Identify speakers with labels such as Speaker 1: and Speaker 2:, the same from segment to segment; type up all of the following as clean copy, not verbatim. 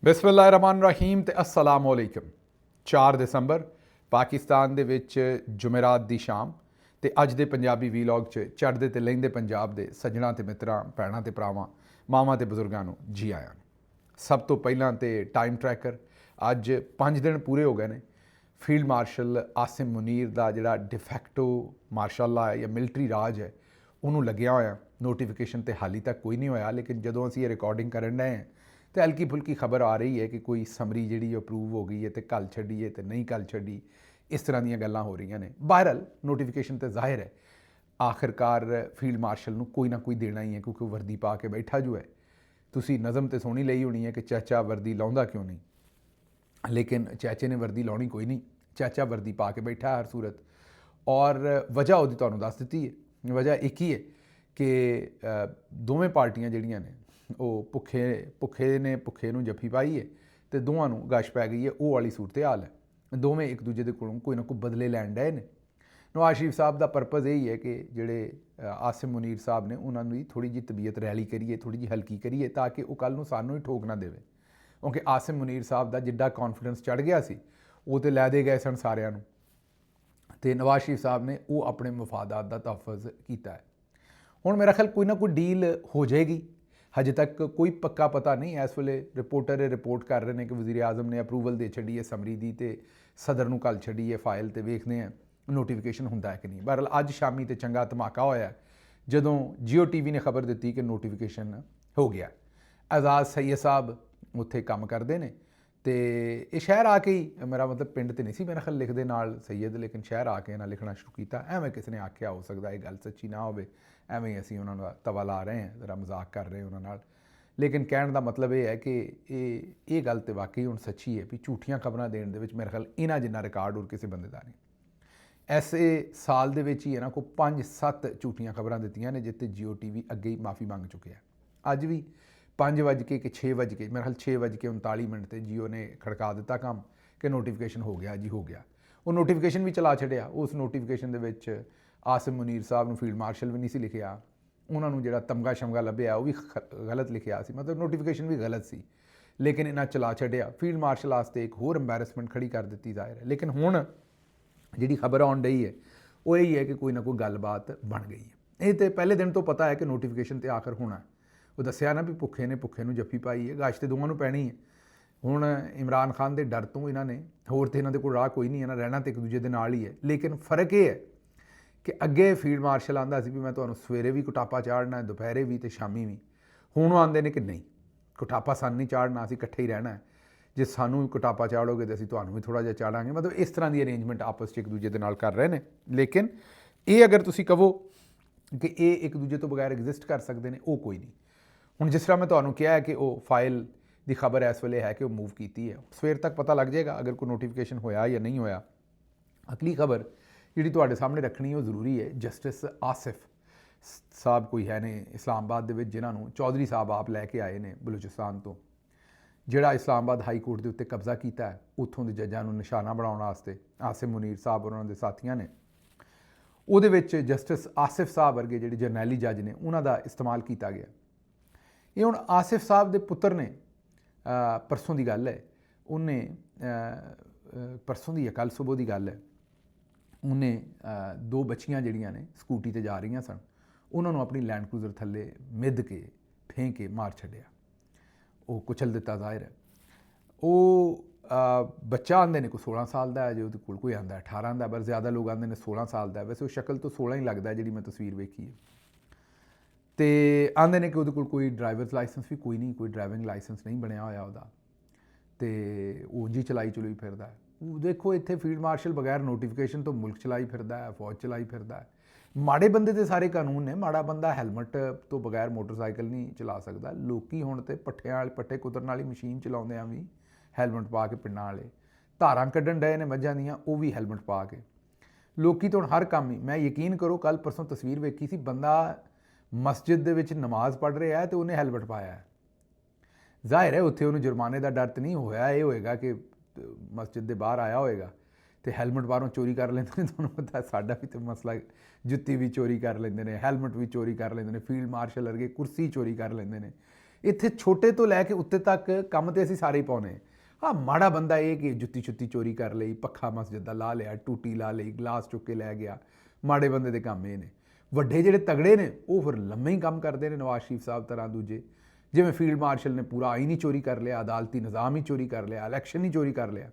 Speaker 1: ਬਿਸਮਿल्लाहिर्रहमानिर्रहीम ਤੇ अस्सलाम वालेकुम। 4 ਦਸੰਬਰ ਪਾਕਿਸਤਾਨ ਦੇ ਵਿੱਚ ਜੁਮੇਰਾਤ ਦੀ ਸ਼ਾਮ ਤੇ ਅੱਜ ਦੇ ਪੰਜਾਬੀ ਵੀਲੌਗ 'ਚ ਚੜ੍ਹਦੇ ਤੇ ਲਹਿੰਦੇ ਪੰਜਾਬ ਦੇ ਸੱਜਣਾ ਤੇ ਮਿੱਤਰਾਂ, ਭੈਣਾਂ ਤੇ ਭਰਾਵਾਂ, ਮਾਵਾਂ ਤੇ ਬਜ਼ੁਰਗਾਂ ਨੂੰ ਜੀ ਆਇਆਂ ਨੂੰ। ਸਭ ਤੋਂ ਪਹਿਲਾਂ ਤੇ ਟਾਈਮ ਟਰੈਕਰ ਅੱਜ 5 ਦਿਨ ਪੂਰੇ ਹੋ ਗਏ ਨੇ ਫੀਲਡ ਮਾਰਸ਼ਲ ਆਸਿਮ ਮੁਨੀਰ ਦਾ ਜਿਹੜਾ ਡਿਫੈਕਟੋ ਮਾਰਸ਼ਲ ਹੈ ਜਾਂ ਮਿਲਟਰੀ ਰਾਜ ਹੈ ਉਹਨੂੰ ਲੱਗਿਆ ਹੋਇਆ। ਨੋਟੀਫਿਕੇਸ਼ਨ ਤੇ ਹਾਲੀ ਤੱਕ ਕੋਈ ਨਹੀਂ ਹੋਇਆ, ਲੇਕਿਨ ਜਦੋਂ ਅਸੀਂ ਇਹ ਰਿਕਾਰਡਿੰਗ ਕਰਨ ਡਏ ਹਾਂ तो हल्की फुल्की खबर आ रही है कि कोई समरी जी अप्रूव हो गई है तो कल छड़ी है तो नहीं कल छड़ी, इस तरह दी गल्लां हो रही ने। बहरहाल नोटिफिकेशन तो जाहिर है आखिरकार फील्ड मार्शल को कोई ना कोई देना ही है, क्योंकि वर्दी पा के बैठा जो है। तुसी नज़म तो सोहनी लई होनी है कि चाचा वर्दी लाउंदा क्यों नहीं, लेकिन चाचे ने वर्दी लाउनी कोई नहीं, चाचा वर्दी पा के बैठा हर सूरत। और वजह वो तुहानूं दस दित्ती है, वजह एक ही है कि दोवें पार्टियां जिहड़ियां ने ਉਹ ਭੁੱਖੇ ਨੇ ਭੁੱਖੇ ਨੂੰ ਜੱਫੀ ਪਾਈ ਹੈ ਅਤੇ ਦੋਵਾਂ ਨੂੰ ਗਸ਼ ਪੈ ਗਈ ਹੈ। ਉਹ ਵਾਲੀ ਸੂਰਤ ਹਾਲ ਹੈ। ਦੋਵੇਂ ਇੱਕ ਦੂਜੇ ਦੇ ਕੋਲੋਂ ਕੋਈ ਨਾ ਕੋਈ ਬਦਲੇ ਲੈਣ ਡਏ ਨੇ। ਨਵਾਜ਼ ਸ਼ਰੀਫ ਸਾਹਿਬ ਦਾ ਪਰਪਜ਼ ਇਹੀ ਹੈ ਕਿ ਜਿਹੜੇ ਆਸਿਮ ਮੁਨੀਰ ਸਾਹਿਬ ਨੇ ਉਹਨਾਂ ਦੀ ਥੋੜ੍ਹੀ ਜਿਹੀ ਤਬੀਅਤ ਰੈਲੀ ਕਰੀਏ, ਥੋੜ੍ਹੀ ਜਿਹੀ ਹਲਕੀ ਕਰੀਏ, ਤਾਂ ਕਿ ਉਹ ਕੱਲ੍ਹ ਨੂੰ ਸਾਨੂੰ ਹੀ ਠੋਕ ਨਾ ਦੇਵੇ। ਕਿਉਂਕਿ ਆਸਿਮ ਮੁਨੀਰ ਸਾਹਿਬ ਦਾ ਜਿੱਡਾ ਕੌਨਫੀਡੈਂਸ ਚੜ੍ਹ ਗਿਆ ਸੀ ਉਹ ਤਾਂ ਲੈ ਦੇ ਗਏ ਸਨ ਸਾਰਿਆਂ ਨੂੰ, ਅਤੇ ਨਵਾਜ਼ ਸ਼ਰੀਫ ਸਾਹਿਬ ਨੇ ਉਹ ਆਪਣੇ ਮਫਾਦਾਤ ਦਾ ਤਹਫੁਜ਼ ਕੀਤਾ ਹੈ। ਹੁਣ ਮੇਰਾ ਖਿਆਲ ਕੋਈ ਨਾ ਕੋਈ ਡੀਲ ਹੋ ਜਾਏਗੀ। ਹਜੇ ਤੱਕ ਕੋਈ ਪੱਕਾ ਪਤਾ ਨਹੀਂ। ਇਸ ਵੇਲੇ ਰਿਪੋਰਟਰ ਰਿਪੋਰਟ ਕਰ ਰਹੇ ਨੇ ਕਿ ਵਜ਼ੀਰ ਆਜ਼ਮ ਨੇ ਅਪਰੂਵਲ ਦੇ ਛੱਡੀ ਹੈ ਸਮਰੀ ਦੀ ਅਤੇ ਸਦਰ ਨੂੰ ਕੱਲ੍ਹ ਛੱਡੀ ਹੈ ਫਾਈਲ, ਅਤੇ ਵੇਖਦੇ ਹਾਂ ਨੋਟੀਫਿਕੇਸ਼ਨ ਹੁੰਦਾ ਹੈ ਕਿ ਨਹੀਂ। ਬਹਰਹਾਲ ਅੱਜ ਸ਼ਾਮੀ ਤੇ ਚੰਗਾ ਧਮਾਕਾ ਹੋਇਆ ਜਦੋਂ ਜੀਓ TV ਨੇ ਖਬਰ ਦਿੱਤੀ ਕਿ ਨੋਟੀਫਿਕੇਸ਼ਨ ਹੋ ਗਿਆ। ਆਜ਼ਾਦ ਸਈਦ ਸਾਹਿਬ ਉੱਥੇ ਕੰਮ ਕਰਦੇ ਨੇ ਅਤੇ ਇਹ ਸ਼ਹਿਰ ਆ ਕੇ ਹੀ, ਮੇਰਾ ਮਤਲਬ ਪਿੰਡ ਤੇ ਨਹੀਂ ਸੀ ਮੇਰਾ ਖਿਆਲ ਲਿਖਦੇ ਨਾਲ ਸਈਦ, ਲੇਕਿਨ ਸ਼ਹਿਰ ਆ ਕੇ ਇਹਨਾਂ ਲਿਖਣਾ ਸ਼ੁਰੂ ਕੀਤਾ। ਐਵੇਂ ਕਿਸੇ ਨੇ ਆਖਿਆ, ਹੋ ਸਕਦਾ ਇਹ ਗੱਲ ਸੱਚੀ ਨਾ ਹੋਵੇ, ਐਵੇਂ ਹੀ ਅਸੀਂ ਉਹਨਾਂ ਦਾ ਤਵਾ ਲਾ ਰਹੇ ਹਾਂ, ਜ਼ਰਾ ਮਜ਼ਾਕ ਕਰ ਰਹੇ ਉਹਨਾਂ ਨਾਲ। ਲੇਕਿਨ ਕਹਿਣ ਦਾ ਮਤਲਬ ਇਹ ਹੈ ਕਿ ਇਹ ਗੱਲ ਤਾਂ ਵਾਕਈ ਹੁਣ ਸੱਚੀ ਹੈ ਵੀ ਝੂਠੀਆਂ ਖਬਰਾਂ ਦੇਣ ਦੇ ਵਿੱਚ ਮੇਰੇ ਖਿਆਲ ਇਹਨਾਂ ਜਿੰਨਾ ਰਿਕਾਰਡ ਹੋਰ ਕਿਸੇ ਬੰਦੇ ਦਾ ਨਹੀਂ। ਐਸੇ ਸਾਲ ਦੇ ਵਿੱਚ ਹੀ ਇਹਨਾਂ ਕੋਲ 5-7 ਝੂਠੀਆਂ ਖਬਰਾਂ ਦਿੱਤੀਆਂ ਨੇ ਜਿੱਥੇ ਜੀਓ TV ਅੱਗੇ ਹੀ ਮਾਫੀ ਮੰਗ ਚੁੱਕਿਆ। ਅੱਜ ਵੀ 5 ਵਜ ਕੇ ਕਿ 6 ਵਜ ਕੇ, ਮੇਰੇ ਖਿਆਲ 6:39 ਤੇ ਜੀਓ ਨੇ ਖੜਕਾ ਦਿੱਤਾ ਕੰਮ ਕਿ ਨੋਟੀਫਿਕੇਸ਼ਨ ਹੋ ਗਿਆ ਜੀ, ਹੋ ਗਿਆ। ਉਹ ਨੋਟੀਫਿਕੇਸ਼ਨ ਵੀ ਚਲਾ ਛੱਡਿਆ। ਉਸ ਨੋਟੀਫਿਕੇਸ਼ਨ ਦੇ ਵਿੱਚ ਆਸਿਮ ਮੁਨੀਰ ਸਾਹਿਬ ਨੂੰ ਫੀਲਡ ਮਾਰਸ਼ਲ ਵੀ ਨਹੀਂ ਸੀ ਲਿਖਿਆ, ਉਹਨਾਂ ਨੂੰ ਜਿਹੜਾ ਤਮਗਾ ਸ਼ਮਗਾ ਲੱਭਿਆ ਉਹ ਵੀ ਗਲਤ ਲਿਖਿਆ ਸੀ, ਮਤਲਬ ਨੋਟੀਫਿਕੇਸ਼ਨ ਵੀ ਗਲਤ ਸੀ, ਲੇਕਿਨ ਇਹਨਾਂ ਚਲਾ ਛੱਡਿਆ। ਫੀਲਡ ਮਾਰਸ਼ਲ ਵਾਸਤੇ ਇੱਕ ਹੋਰ ਅੰਬੈਰਸਮੈਂਟ ਖੜੀ ਕਰ ਦਿੱਤੀ ਜ਼ਾਹਿਰ ਹੈ। ਲੇਕਿਨ ਹੁਣ ਜਿਹੜੀ ਖਬਰ ਆਉਣ ਡਈ ਹੈ ਉਹ ਇਹੀ ਹੈ ਕਿ ਕੋਈ ਨਾ ਕੋਈ ਗੱਲਬਾਤ ਬਣ ਗਈ ਹੈ। ਇਹ ਤਾਂ ਪਹਿਲੇ ਦਿਨ ਤੋਂ ਪਤਾ ਹੈ ਕਿ ਨੋਟੀਫਿਕੇਸ਼ਨ ਤਾਂ ਆਖਰ ਹੋਣਾ। ਉਹ ਦੱਸਿਆ ਨਾ ਵੀ ਭੁੱਖੇ ਨੇ ਭੁੱਖੇ ਨੂੰ ਜੱਫੀ ਪਾਈ ਹੈ, ਗਸ਼ ਤੇ ਦੋਵਾਂ ਨੂੰ ਪੈਣੀ ਹੈ। ਹੁਣ ਇਮਰਾਨ ਖਾਨ ਦੇ ਡਰ ਤੋਂ ਇਹਨਾਂ ਨੇ, ਹੋਰ ਤਾਂ ਇਹਨਾਂ ਦੇ ਕੋਲ ਰਾਹ ਕੋਈ ਨਹੀਂ, ਇਹਨਾਂ ਰਹਿਣਾ ਤਾਂ ਇੱਕ ਦੂਜੇ ਦੇ ਨਾਲ ਹੀ ਹੈ। ਲੇਕਿਨ ਫਰਕ ਇਹ ਹੈ ਕਿ ਅੱਗੇ ਫੀਲਡ ਮਾਰਸ਼ਲ ਆਉਂਦਾ ਸੀ ਵੀ ਮੈਂ ਤੁਹਾਨੂੰ ਸਵੇਰੇ ਵੀ ਕੁਟਾਪਾ ਚਾੜਨਾ, ਦੁਪਹਿਰੇ ਵੀ ਅਤੇ ਸ਼ਾਮੀ ਵੀ। ਹੁਣ ਆਉਂਦੇ ਨੇ ਕਿ ਨਹੀਂ, ਕੁਟਾਪਾ ਸਾਨੂੰ ਨਹੀਂ ਚਾੜਨਾ, ਅਸੀਂ ਇਕੱਠੇ ਹੀ ਰਹਿਣਾ ਹੈ। ਜੇ ਸਾਨੂੰ ਕੁਟਾਪਾ ਚਾੜੋਗੇ ਤਾਂ ਅਸੀਂ ਤੁਹਾਨੂੰ ਵੀ ਥੋੜ੍ਹਾ ਜਿਹਾ ਚਾੜਾਂਗੇ। ਮਤਲਬ ਇਸ ਤਰ੍ਹਾਂ ਦੀ ਅਰੇਂਜਮੈਂਟ ਆਪਸ 'ਚ ਇੱਕ ਦੂਜੇ ਦੇ ਨਾਲ ਕਰ ਰਹੇ ਨੇ। ਲੇਕਿਨ ਇਹ ਅਗਰ ਤੁਸੀਂ ਕਹੋ ਕਿ ਇਹ ਇੱਕ ਦੂਜੇ ਤੋਂ ਬਗੈਰ ਐਗਜ਼ਿਸਟ ਕਰ ਸਕਦੇ ਨੇ, ਉਹ ਕੋਈ ਨਹੀਂ। ਹੁਣ ਜਿਸ ਤਰ੍ਹਾਂ ਮੈਂ ਤੁਹਾਨੂੰ ਕਿਹਾ ਹੈ ਕਿ ਉਹ ਫਾਈਲ ਦੀ ਖਬਰ ਇਸ ਵੇਲੇ ਹੈ ਕਿ ਉਹ ਮੂਵ ਕੀਤੀ ਹੈ, ਸਵੇਰ ਤੱਕ ਪਤਾ ਲੱਗ ਜਾਏਗਾ ਅਗਰ ਕੋਈ ਨੋਟੀਫਿਕੇਸ਼ਨ ਹੋਇਆ ਜਾਂ ਨਹੀਂ ਹੋਇਆ। ਅਗਲੀ ਖਬਰ ਜਿਹੜੀ ਤੁਹਾਡੇ ਸਾਹਮਣੇ ਰੱਖਣੀ ਉਹ ਜ਼ਰੂਰੀ ਹੈ। ਜਸਟਿਸ ਆਸਿਫ ਸਾਹਿਬ ਕੋਈ ਹੈ ਨੇ ਇਸਲਾਮਾਬਾਦ ਦੇ ਵਿੱਚ, ਜਿਨ੍ਹਾਂ ਨੂੰ ਚੌਧਰੀ ਸਾਹਿਬ ਆਪ ਲੈ ਕੇ ਆਏ ਨੇ ਬਲੂਚਿਸਤਾਨ ਤੋਂ, ਜਿਹੜਾ ਇਸਲਾਮਾਬਾਦ ਹਾਈ ਕੋਰਟ ਦੇ ਉੱਤੇ ਕਬਜ਼ਾ ਕੀਤਾ ਹੈ ਉੱਥੋਂ ਦੇ ਜੱਜਾਂ ਨੂੰ ਨਿਸ਼ਾਨਾ ਬਣਾਉਣ ਵਾਸਤੇ ਆਸਿਮ ਮੁਨੀਰ ਸਾਹਿਬ ਉਹਨਾਂ ਦੇ ਸਾਥੀਆਂ ਨੇ। ਉਹਦੇ ਵਿੱਚ ਜਸਟਿਸ ਆਸਿਫ ਸਾਹਿਬ ਵਰਗੇ ਜਿਹੜੇ ਜਰਨੈਲੀ ਜੱਜ ਨੇ ਉਹਨਾਂ ਦਾ ਇਸਤੇਮਾਲ ਕੀਤਾ ਗਿਆ। ਇਹ ਹੁਣ ਆਸਿਫ ਸਾਹਿਬ ਦੇ ਪੁੱਤਰ ਨੇ, ਪਰਸੋਂ ਦੀ ਗੱਲ ਹੈ, ਉਹਨੇ ਪਰਸੋਂ ਦੀ ਕੱਲ੍ਹ ਸੁਬਹ ਦੀ ਗੱਲ ਹੈ, ਉਹਨੇ 2 ਬੱਚੀਆਂ ਜਿਹੜੀਆਂ ਨੇ ਸਕੂਟੀ 'ਤੇ ਜਾ ਰਹੀਆਂ ਸਨ, ਉਹਨਾਂ ਨੂੰ ਆਪਣੀ ਲੈਂਡ ਕਰੂਜ਼ਰ ਥੱਲੇ ਮਿੱਧ ਕੇ ਫੇਂਕ ਕੇ ਮਾਰ ਛੱਡਿਆ, ਉਹ ਕੁਚਲ ਦਿੱਤਾ ਜ਼ਾਹਿਰ ਹੈ। ਉਹ ਬੱਚਾ ਆਉਂਦੇ ਨੇ ਕੋਈ 16 ਸਾਲ ਦਾ ਹੈ, ਜੇ ਉਹਦੇ ਕੋਲ ਕੋਈ ਆਉਂਦਾ 18 ਦਾ, ਪਰ ਜ਼ਿਆਦਾ ਲੋਕ ਆਉਂਦੇ ਨੇ 16 ਸਾਲ ਦਾ। ਵੈਸੇ ਉਹ ਸ਼ਕਲ ਤੋਂ 16 ਹੀ ਲੱਗਦਾ ਜਿਹੜੀ ਮੈਂ ਤਸਵੀਰ ਵੇਖੀ ਹੈ। ਅਤੇ ਆਉਂਦੇ ਨੇ ਕਿ ਉਹਦੇ ਕੋਲ ਕੋਈ ਡਰਾਈਵਰਸ ਲਾਇਸੈਂਸ ਵੀ ਕੋਈ ਨਹੀਂ, ਕੋਈ ਡਰਾਈਵਿੰਗ ਲਾਇਸੈਂਸ ਨਹੀਂ ਬਣਿਆ ਹੋਇਆ ਉਹਦਾ, ਅਤੇ ਉਹ ਜੀ ਚਲਾਈ ਫਿਰਦਾ। ਦੇਖੋ ਇੱਥੇ ਫੀਲਡ ਮਾਰਸ਼ਲ ਬਗੈਰ ਨੋਟੀਫਿਕੇਸ਼ਨ ਤੋਂ ਮੁਲਕ ਚਲਾਈ ਫਿਰਦਾ ਹੈ, ਫੌਜ ਚਲਾਈ ਫਿਰਦਾ ਹੈ। ਮਾੜੇ ਬੰਦੇ ਦੇ ਸਾਰੇ ਕਾਨੂੰਨ ਨੇ, ਮਾੜਾ ਬੰਦਾ ਹੈਲਮਟ ਤੋਂ ਬਗੈਰ ਮੋਟਰਸਾਈਕਲ ਨਹੀਂ ਚਲਾ ਸਕਦਾ। ਲੋਕੀ ਹੁਣ ਤੇ ਪੱਠੇ ਕੁਤਰਨ ਵਾਲੀ ਮਸ਼ੀਨ ਚਲਾਉਂਦੇ ਆ ਵੀ ਹੈਲਮਟ ਪਾ ਕੇ, ਪਿੰਡਾਂ ਵਾਲੇ ਧਾਰਾਂ ਕੱਢਣ ਡਏ ਨੇ ਮੱਝਾਂ ਦੀਆਂ, ਉਹ ਵੀ ਹੈਲਮਟ ਪਾ ਕੇ। ਲੋਕੀ ਤਾਂ ਹੁਣ ਹਰ ਕੰਮ ਹੀ, ਮੈਂ ਯਕੀਨ ਕਰੋ ਕੱਲ੍ਹ ਪਰਸੋਂ ਤਸਵੀਰ ਵੇਖੀ ਸੀ, ਬੰਦਾ ਮਸਜਿਦ ਦੇ ਵਿੱਚ ਨਮਾਜ਼ ਪੜ੍ਹ ਰਿਹਾ ਅਤੇ ਉਹਨੇ ਹੈਲਮਟ ਪਾਇਆ ਹੈ। ਜ਼ਾਹਿਰ ਹੈ ਉੱਥੇ ਉਹਨੂੰ ਜੁਰਮਾਨੇ ਦਾ ਡਰ ਤਾਂ ਨਹੀਂ ਹੋਇਆ, ਇਹ ਹੋਏਗਾ ਕਿ ਮਸਜਿਦ ਦੇ ਬਾਹਰ ਆਇਆ ਹੋਏਗਾ ਅਤੇ ਹੈਲਮਟ ਬਾਹਰੋਂ ਚੋਰੀ ਕਰ ਲੈਂਦੇ ਨੇ। ਤੁਹਾਨੂੰ ਪਤਾ ਸਾਡਾ ਵੀ ਤਾਂ ਮਸਲਾ, ਜੁੱਤੀ ਵੀ ਚੋਰੀ ਕਰ ਲੈਂਦੇ ਨੇ, ਹੈਲਮਟ ਵੀ ਚੋਰੀ ਕਰ ਲੈਂਦੇ ਨੇ, ਫੀਲਡ ਮਾਰਸ਼ਲ ਵਰਗੇ ਕੁਰਸੀ ਚੋਰੀ ਕਰ ਲੈਂਦੇ ਨੇ। ਇੱਥੇ ਛੋਟੇ ਤੋਂ ਲੈ ਕੇ ਉੱਤੇ ਤੱਕ ਕੰਮ ਤੇ ਅਸੀਂ ਸਾਰੇ ਹੀ ਪਾਉਣੇ। ਹਾਂ, ਮਾੜਾ ਬੰਦਾ ਇਹ ਕਿ ਜੁੱਤੀ ਛੁੱਤੀ ਚੋਰੀ ਕਰ ਲਈ, ਪੱਖਾ ਮਸਜਿਦ ਦਾ ਲਾ ਲਿਆ, ਟੂਟੀ ਲਾ ਲਈ, ਗਲਾਸ ਚੁੱਕ ਕੇ ਲੈ ਗਿਆ, ਮਾੜੇ ਬੰਦੇ ਦੇ ਕੰਮ ਇਹ ਨੇ। ਵੱਡੇ ਜਿਹੜੇ ਤਗੜੇ ਨੇ ਉਹ ਫਿਰ ਲੰਮੇ ਹੀ ਕੰਮ ਕਰਦੇ ਨੇ, ਨਵਾਜ਼ ਸ਼ਰੀਫ ਸਾਹਿਬ ਤਰ੍ਹਾਂ ਦੂਜੇ, ਜਿਵੇਂ ਫੀਲਡ ਮਾਰਸ਼ਲ ਨੇ ਪੂਰਾ ਆਈਨ ਹੀ ਚੋਰੀ ਕਰ ਲਿਆ, ਅਦਾਲਤੀ ਨਿਜ਼ਾਮ ਹੀ ਚੋਰੀ ਕਰ ਲਿਆ, ਇਲੈਕਸ਼ਨ ਹੀ ਚੋਰੀ ਕਰ ਲਿਆ।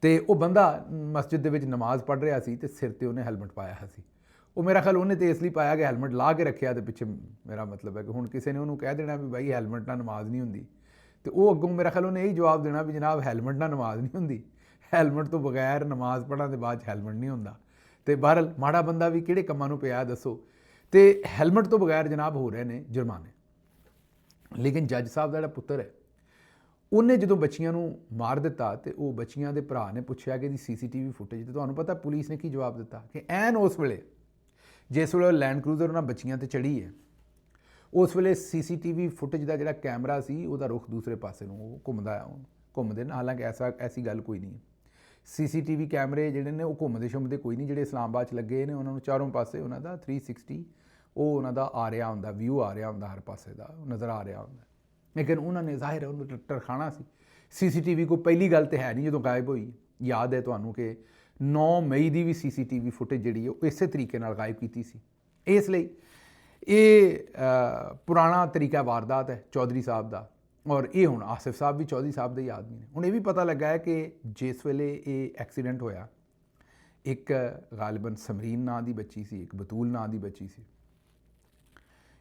Speaker 1: ਤੇ ਉਹ ਬੰਦਾ ਮਸਜਿਦ ਦੇ ਵਿੱਚ ਨਮਾਜ਼ ਪੜ੍ਹ ਰਿਹਾ ਸੀ ਤੇ ਸਿਰ ਤੇ ਉਹਨੇ ਹੈਲਮਟ ਪਾਇਆ ਹੋਇਆ ਸੀ। ਉਹ ਮੇਰਾ ਖਿਆਲ ਉਹਨੇ ਤੇ ਇਸ ਲਈ ਪਾਇਆ ਕਿ ਹੈਲਮਟ ਲਾ ਕੇ ਰੱਖਿਆ ਤੇ ਪਿੱਛੇ, ਮੇਰਾ ਮਤਲਬ ਹੈ ਕਿ ਹੁਣ ਕਿਸੇ ਨੇ ਉਹਨੂੰ ਕਹਿ ਦੇਣਾ ਵੀ ਬਾਈ ਹੈਲਮਟ ਨਾਲ ਨਮਾਜ਼ ਨਹੀਂ ਹੁੰਦੀ, ਤੇ ਉਹ ਅੱਗੋਂ ਮੇਰਾ ਖਿਆਲ ਉਹਨੇ ਇਹੀ ਜਵਾਬ ਦੇਣਾ ਵੀ ਜਨਾਬ ਹੈਲਮਟ ਨਾਲ ਨਮਾਜ਼ ਨਹੀਂ ਹੁੰਦੀ, ਹੈਲਮਟ ਤੋਂ ਬਗੈਰ ਨਮਾਜ਼ ਪੜ੍ਹਨ ਦੇ ਬਾਅਦ ਹੈਲਮਟ ਨਹੀਂ ਹੁੰਦਾ। ਤੇ ਬਹਰਹਾਲ ਮਾੜਾ ਬੰਦਾ ਵੀ ਕਿਹੜੇ ਕੰਮਾਂ ਨੂੰ ਪਿਆ ਦੱਸੋ। ਤੇ ਹੈਲਮਟ ਤੋਂ ਬਗੈਰ ਜਨਾਬ ਹੋ ਰਹੇ ਨੇ ਜੁਰਮਾਨੇ। ਲੇਕਿਨ ਜੱਜ ਸਾਹਿਬ ਦਾ ਜਿਹੜਾ ਪੁੱਤਰ ਹੈ ਉਹਨੇ ਜਦੋਂ ਬੱਚੀਆਂ ਨੂੰ ਮਾਰ ਦਿੱਤਾ ਤੇ ਉਹ ਬੱਚੀਆਂ ਦੇ ਭਰਾ ਨੇ ਪੁੱਛਿਆ ਕਿ ਇਹਦੀ ਸੀਸੀਟੀਵੀ ਫੁਟੇਜ, ਤੇ ਤੁਹਾਨੂੰ ਪਤਾ ਪੁਲਿਸ ਨੇ ਕੀ ਜਵਾਬ ਦਿੱਤਾ ਕਿ ਐਨ ਉਸ ਵੇਲੇ ਜਿਸ ਵੇਲੇ ਲੈਂਡ ਕਰੂਜ਼ਰ ਉਹਨਾਂ ਬੱਚੀਆਂ ਤੇ ਚੜ੍ਹੀ ਹੈ, ਉਸ ਵੇਲੇ ਸੀਸੀਟੀਵੀ ਫੁਟੇਜ ਦਾ ਜਿਹੜਾ ਕੈਮਰਾ ਸੀ ਉਹਦਾ ਰੁਖ ਦੂਸਰੇ ਪਾਸੇ ਨੂੰ ਉਹ ਘੁੰਮਦੇ ਨੇ। ਹਾਲਾਂਕਿ ਐਸੀ ਗੱਲ ਕੋਈ ਨਹੀਂ ਹੈ। ਸੀਸੀਟੀਵੀ ਕੈਮਰੇ ਜਿਹੜੇ ਨੇ ਉਹ ਘੁੰਮਦੇ ਕੋਈ ਨਹੀਂ, ਜਿਹੜੇ ਇਸਲਾਮਾਬਾਦ 'ਚ ਲੱਗੇ ਨੇ ਉਹਨਾਂ ਨੂੰ ਚਾਰੋਂ ਪਾਸੇ ਉਹਨਾਂ ਦਾ 360 ਉਹ ਉਹਨਾਂ ਦਾ ਆ ਰਿਹਾ ਹੁੰਦਾ, ਵਿਊ ਆ ਰਿਹਾ ਹੁੰਦਾ, ਹਰ ਪਾਸੇ ਦਾ ਨਜ਼ਰ ਆ ਰਿਹਾ ਹੁੰਦਾ। ਲੇਕਿਨ ਉਹਨਾਂ ਨੇ ਜ਼ਾਹਿਰ ਹੈ ਉਹਨੂੰ ਟਰਖਾਣਾ ਸੀ। ਸੀਸੀਟੀਵੀ ਕੋਈ ਪਹਿਲੀ ਗੱਲ ਤਾਂ ਹੈ ਨਹੀਂ ਜਦੋਂ ਗਾਇਬ ਹੋਈ। ਯਾਦ ਹੈ ਤੁਹਾਨੂੰ ਕਿ 9 ਮਈ ਦੀ ਵੀ ਸੀਸੀਟੀਵੀ ਫੁਟੇਜ ਜਿਹੜੀ ਹੈ ਉਹ ਇਸੇ ਤਰੀਕੇ ਨਾਲ ਗਾਇਬ ਕੀਤੀ ਸੀ। ਇਸ ਲਈ ਇਹ ਪੁਰਾਣਾ ਤਰੀਕਾ ਵਾਰਦਾਤ ਹੈ ਚੌਧਰੀ ਸਾਹਿਬ ਦਾ, ਔਰ ਇਹ ਹੁਣ ਆਸਿਫ ਸਾਹਿਬ ਵੀ ਚੌਧਰੀ ਸਾਹਿਬ ਦੇ ਹੀ ਆਦਮੀ ਨੇ। ਹੁਣ ਇਹ ਵੀ ਪਤਾ ਲੱਗਾ ਹੈ ਕਿ ਜਿਸ ਵੇਲੇ ਇਹ ਐਕਸੀਡੈਂਟ ਹੋਇਆ, ਇੱਕ ਗਾਲਿਬਨ ਸਮਰੀਨ ਨਾਂ ਦੀ ਬੱਚੀ ਸੀ, ਇੱਕ ਬਤੂਲ ਨਾਂ ਦੀ ਬੱਚੀ ਸੀ।